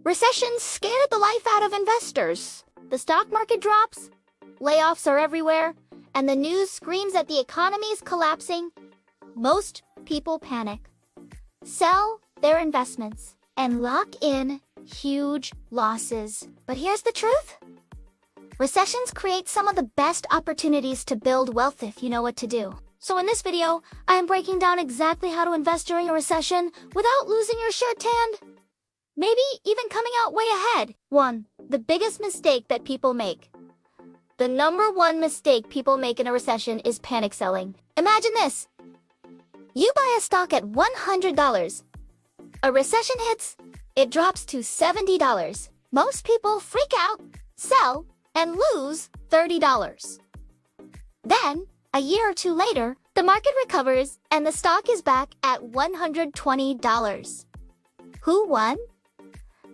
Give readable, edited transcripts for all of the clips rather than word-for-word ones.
Recessions scared the life out of investors. The stock market drops, layoffs are everywhere, and the news screams that the economy is collapsing. Most people panic, sell their investments, and lock in huge losses. But here's the truth. Recessions create some of the best opportunities to build wealth if you know what to do. So in this video, I am breaking down exactly how to invest during a recession without losing your shirt and maybe even coming out way ahead. 1. The biggest mistake that people make. The number one mistake people make in a recession is panic selling. Imagine this. You buy a stock at $100. A recession hits, it drops to $70. Most people freak out, sell, and lose $30. Then, a year or two later, the market recovers and the stock is back at $120. Who won?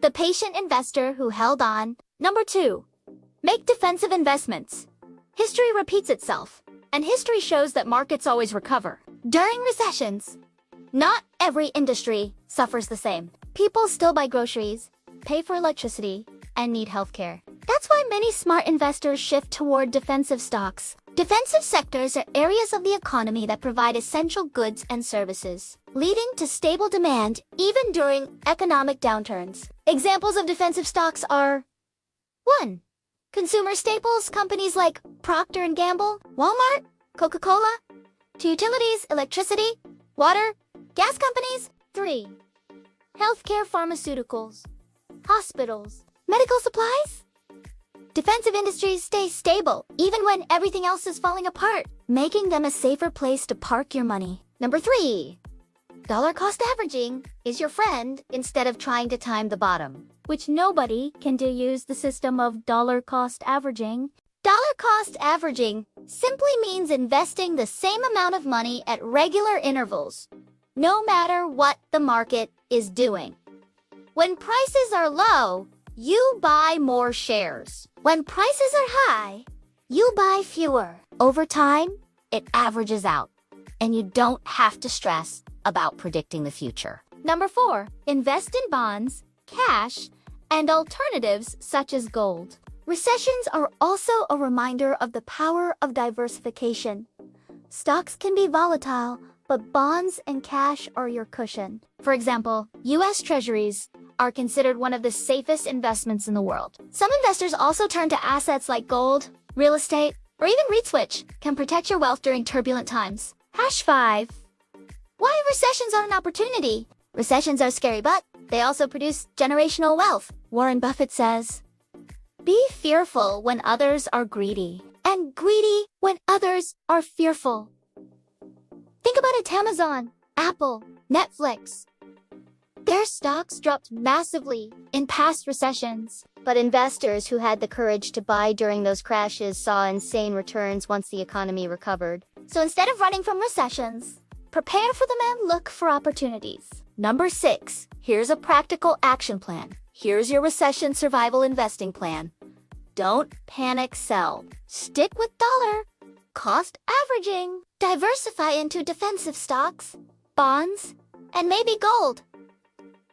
The patient investor who held on. Number 2. Make defensive investments. History repeats itself, and history shows that markets always recover. During recessions, not every industry suffers the same. People still buy groceries, pay for electricity, and need healthcare. That's why many smart investors shift toward defensive stocks. Defensive sectors are areas of the economy that provide essential goods and services, leading to stable demand even during economic downturns. Examples of defensive stocks are 1. Consumer staples, companies like Procter & Gamble, Walmart, Coca-Cola. 2. Utilities, electricity, water, gas companies. 3. Healthcare, pharmaceuticals, hospitals, medical supplies. Defensive industries stay stable even when everything else is falling apart, making them a safer place to park your money. Number 3. Dollar cost averaging is your friend instead of trying to time the bottom, which nobody can use the system of dollar cost averaging. Dollar cost averaging simply means investing the same amount of money at regular intervals, no matter what the market is doing. When prices are low, you buy more shares. When prices are high, you buy fewer. Over time, it averages out, and you don't have to stress about predicting the future. Number 4, invest in bonds, cash, and alternatives such as gold. Recessions are also a reminder of the power of diversification. Stocks can be volatile, but bonds and cash are your cushion. For example, U.S. Treasuries are considered one of the safest investments in the world. Some investors also turn to assets like gold, real estate, or even REITs, which can protect your wealth during turbulent times. #5. Why recessions are an opportunity? Recessions are scary, but they also produce generational wealth. Warren Buffett says, "Be fearful when others are greedy, and greedy when others are fearful." Think about it, Amazon, Apple, Netflix. Their stocks dropped massively in past recessions, but investors who had the courage to buy during those crashes saw insane returns once the economy recovered. So instead of running from recessions, prepare for them and look for opportunities. Number 6, here's a practical action plan. Here's your recession survival investing plan. Don't panic sell. Stick with dollar cost averaging. Diversify into defensive stocks, bonds, and maybe gold.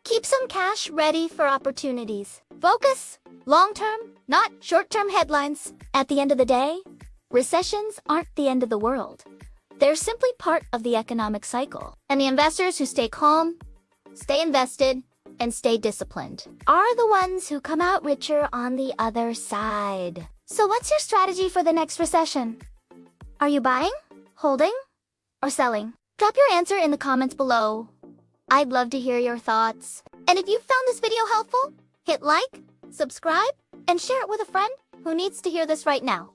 Keep some cash ready for opportunities. Focus long-term, not short-term headlines. At the end of the day, recessions aren't the end of the world. They're simply part of the economic cycle. And the investors who stay calm, stay invested, and stay disciplined are the ones who come out richer on the other side. So what's your strategy for the next recession? Are you buying, holding, or selling? Drop your answer in the comments below. I'd love to hear your thoughts. And if you found this video helpful, hit like, subscribe, and share it with a friend who needs to hear this right now.